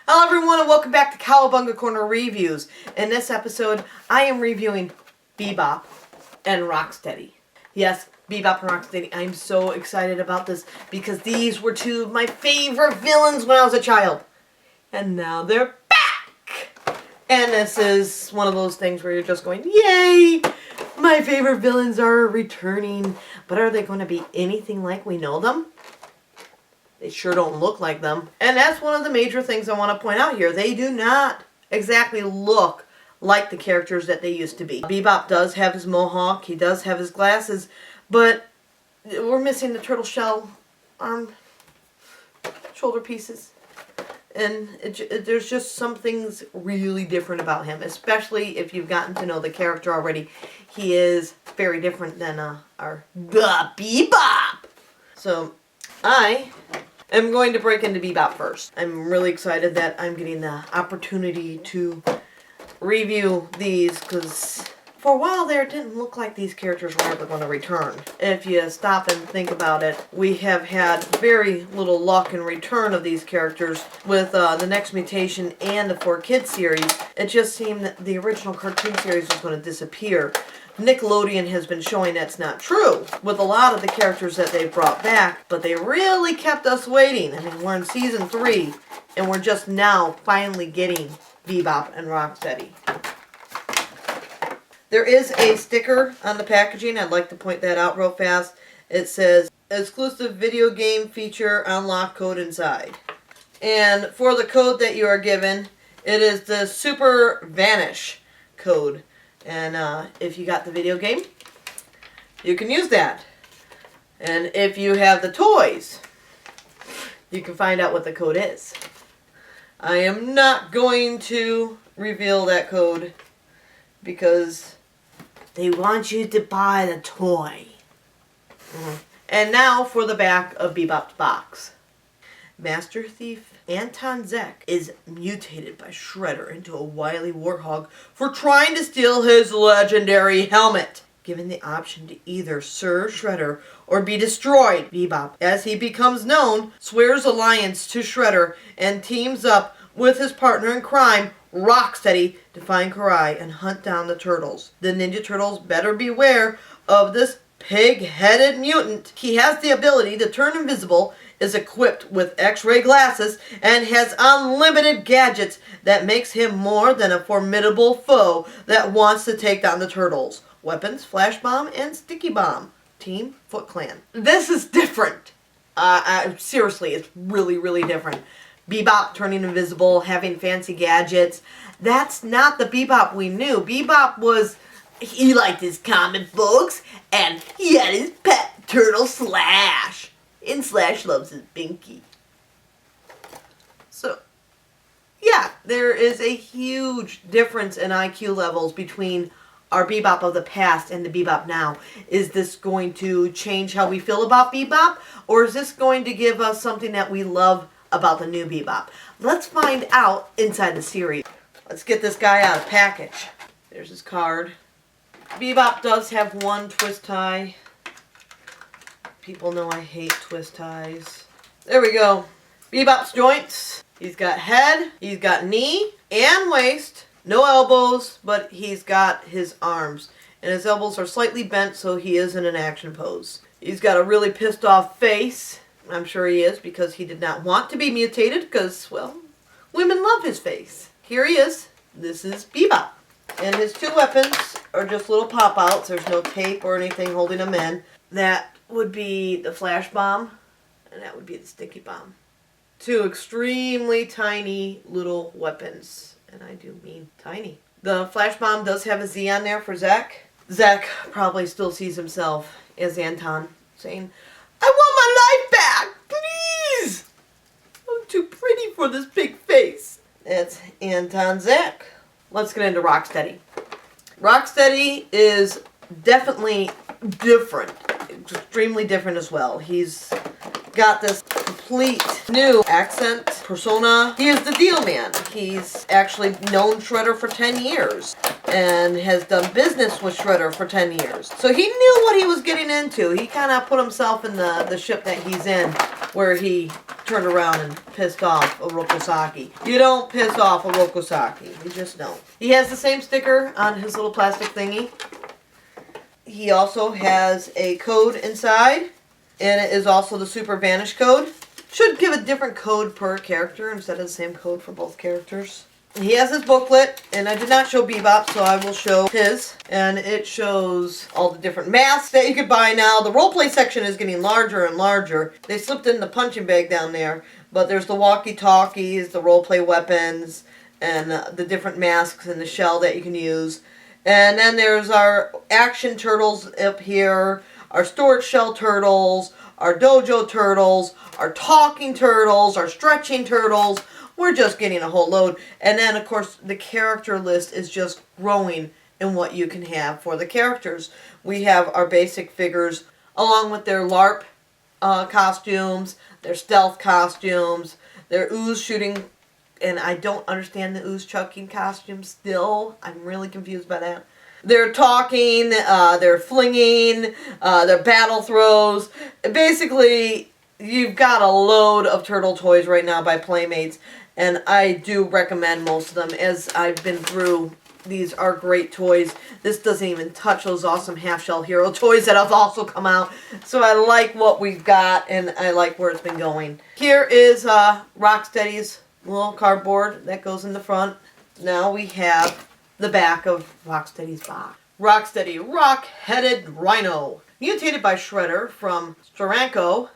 Hello everyone and welcome back to Cowabunga Corner Reviews. In this episode, I am reviewing Bebop and Rocksteady. Yes, Bebop and Rocksteady. I'm so excited about this because these were two of my favorite villains when I was a child. And now they're back! And this is one of those things where you're just going, yay! My favorite villains are returning. But are they going to be anything like we know them? They sure don't look like them. And that's one of the major things I want to point out here. They do not exactly look like the characters that they used to be. Bebop does have his mohawk. He does have his glasses. But we're missing the turtle shell arm, shoulder pieces. And there's just some things really different about him. Especially if you've gotten to know the character already. He is very different than our Bebop. So I am going to break into Bebop first. I'm really excited that I'm getting the opportunity to review these because for a while there it didn't look like these characters were ever going to return. If you stop and think about it, we have had very little luck in return of these characters with the Next Mutation and the 4Kids series. It just seemed that the original cartoon series was going to disappear. Nickelodeon has been showing that's not true with a lot of the characters that they've brought back, but they really kept us waiting. I mean, we're in season 3, and we're just now finally getting Bebop and Rocksteady. There is a sticker on the packaging. I'd like to point that out real fast. It says, exclusive video game feature unlock code inside. And for the code that you are given, it is the Super Vanish code. And if you got the video game, you can use that. And if you have the toys, you can find out what the code is. I am not going to reveal that code because they want you to buy the toy. And now for the back of Bebop's box. Master Thief Anton Zek is mutated by Shredder into a wily warthog for trying to steal his legendary helmet. Given the option to either serve Shredder or be destroyed, Bebop, as he becomes known, swears allegiance to Shredder and teams up with his partner in crime, Rocksteady, to find Karai and hunt down the turtles. The Ninja Turtles better beware of this pig-headed mutant. He has the ability to turn invisible, is equipped with X-ray glasses, and has unlimited gadgets that makes him more than a formidable foe that wants to take down the turtles. Weapons, Flash Bomb, and Sticky Bomb. Team Foot Clan. This is different. Seriously, it's really, really different. Bebop turning invisible, having fancy gadgets. That's not the Bebop we knew. Bebop was, he liked his comic books, and he had his pet turtle Slash. And Slash loves his binky. So, yeah, there is a huge difference in IQ levels between our Bebop of the past and the Bebop now. Is this going to change how we feel about Bebop? Or is this going to give us something that we love about the new Bebop? Let's find out inside the series. Let's get this guy out of the package. There's his card. Bebop does have one twist tie. People know I hate twist ties. There we go. Bebop's joints. He's got head, he's got knee and waist. No elbows, but he's got his arms. And his elbows are slightly bent, so he is in an action pose. He's got a really pissed off face. I'm sure he is, because he did not want to be mutated, because, well, women love his face. Here he is. This is Bebop. And his two weapons are just little pop-outs. There's no tape or anything holding them in. That would be the Flash Bomb, and that would be the Sticky Bomb. Two extremely tiny little weapons, and I do mean tiny. The Flash Bomb does have a Z on there for Zek. Zek probably still sees himself as Anton, saying, I want my life back, please! I'm too pretty for this big face. That's Anton Zek. Let's get into Rocksteady. Rocksteady is definitely different. Extremely different as well. He's got this complete new accent, persona. He is the Deal Man. He's actually known Shredder for 10 years and has done business with Shredder for 10 years. So he knew what he was getting into. He kind of put himself in the ship that he's in, where he turned around and pissed off a Rokosaki. You don't piss off a Rokosaki. You just don't. He has the same sticker on his little plastic thingy. He also has a code inside, and it is also the Super Vanish code. Should give a different code per character instead of the same code for both characters. He has his booklet, and I did not show Bebop, so I will show his. And it shows all the different masks that you could buy now. The roleplay section is getting larger and larger. They slipped in the punching bag down there, but there's the walkie-talkies, the roleplay weapons, and the different masks and the shell that you can use. And then there's our action turtles up here, our storage shell turtles, our dojo turtles, our talking turtles, our stretching turtles. We're just getting a whole load. And then, of course, the character list is just growing in what you can have for the characters. We have our basic figures along with their LARP costumes, their stealth costumes, their ooze shooting, and I don't understand the ooze chucking costume still. I'm really confused by that. They're talking, they're flinging, their battle throws. Basically, you've got a load of turtle toys right now by Playmates. And I do recommend most of them. As I've been through, these are great toys. This doesn't even touch those awesome half-shell hero toys that have also come out. So I like what we've got, and I like where it's been going. Here is Rocksteady's little cardboard that goes in the front. Now we have the back of Rocksteady's box. Rocksteady, Rock-Headed Rhino. Mutated by Shredder from Steranko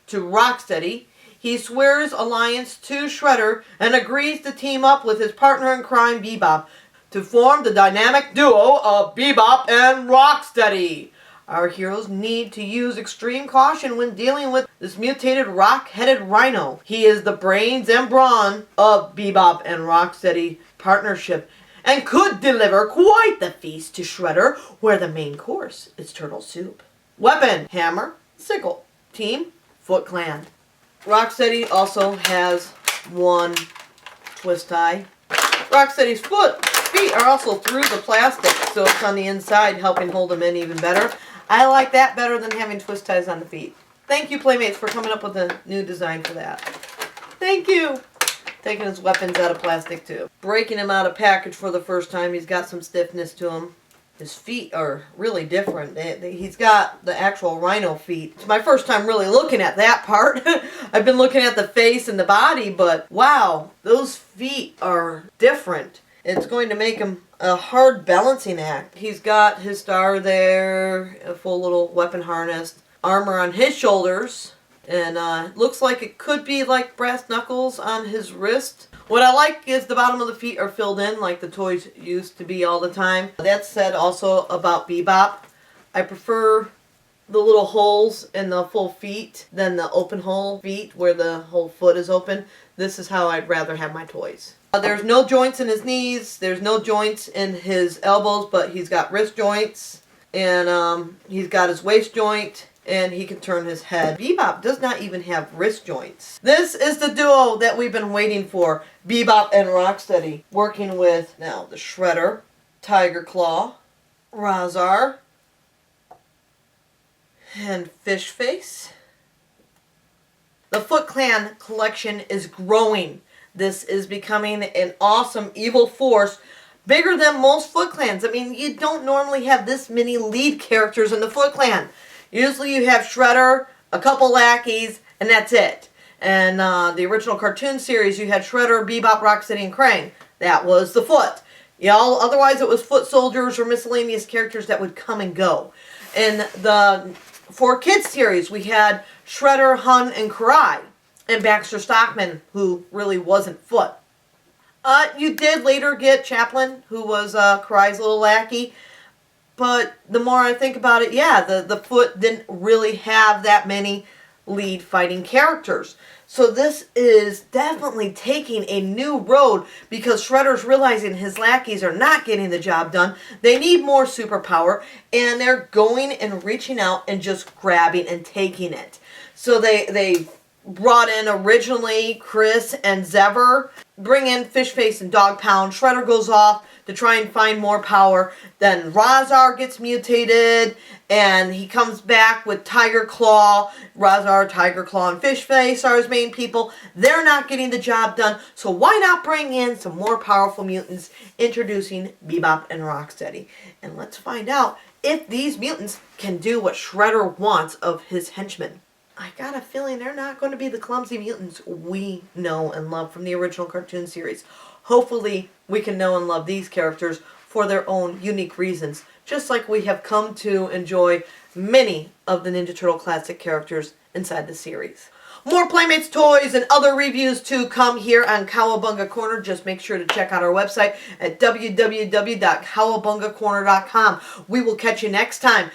to Rocksteady, he swears allegiance to Shredder and agrees to team up with his partner in crime, Bebop, to form the dynamic duo of Bebop and Rocksteady. Our heroes need to use extreme caution when dealing with this mutated rock-headed rhino. He is the brains and brawn of Bebop and Rocksteady partnership and could deliver quite the feast to Shredder, where the main course is turtle soup. Weapon, hammer, sickle. Team, Foot Clan. Rocksteady also has one twist tie. Rocksteady's feet are also through the plastic, so it's on the inside, helping hold them in even better. I like that better than having twist ties on the feet. Thank you, Playmates, for coming up with a new design for that. Thank you. Taking his weapons out of plastic, too. Breaking him out of package for the first time. He's got some stiffness to him. His feet are really different. He's got the actual rhino feet. It's my first time really looking at that part. I've been looking at the face and the body, but wow, those feet are different. It's going to make him a hard balancing act. He's got his star there, a full little weapon harness, armor on his shoulders, and looks like it could be like brass knuckles on his wrist. What I like is the bottom of the feet are filled in like the toys used to be all the time. That said, also about Bebop, I prefer the little holes in the full feet than the open hole feet where the whole foot is open. This is how I'd rather have my toys. There's no joints in his knees, there's no joints in his elbows, but he's got wrist joints, and he's got his waist joint, and he can turn his head. Bebop does not even have wrist joints. This is the duo that we've been waiting for. Bebop and Rocksteady. Working with, now, the Shredder, Tiger Claw, Razar, and Fish Face. The Foot Clan collection is growing. This is becoming an awesome evil force, bigger than most Foot Clans. I mean, you don't normally have this many lead characters in the Foot Clan. Usually you have Shredder, a couple lackeys, and that's it. And the original cartoon series, you had Shredder, Bebop, Rocksteady, and Krang. That was the Foot. Otherwise it was foot soldiers or miscellaneous characters that would come and go. In the 4Kids series, we had Shredder, Hun, and Karai. And Baxter Stockman, who really wasn't Foot. You did later get Chaplin, who was Karai's little lackey. But the more I think about it, yeah, the Foot didn't really have that many lead fighting characters. So this is definitely taking a new road because Shredder's realizing his lackeys are not getting the job done. They need more superpower, and they're going and reaching out and just grabbing and taking it. So they brought in originally Chris and Zever, bring in Fishface and Dog Pound. Shredder goes off to try and find more power. Then Rahzar gets mutated, and he comes back with Tiger Claw. Rahzar, Tiger Claw, and Fishface are his main people. They're not getting the job done, so why not bring in some more powerful mutants? Introducing Bebop and Rocksteady. And let's find out if these mutants can do what Shredder wants of his henchmen. I got a feeling they're not going to be the clumsy mutants we know and love from the original cartoon series. Hopefully, we can know and love these characters for their own unique reasons, just like we have come to enjoy many of the Ninja Turtle classic characters inside the series. More Playmates toys and other reviews to come here on Cowabunga Corner. Just make sure to check out our website at www.cowabungacorner.com. We will catch you next time.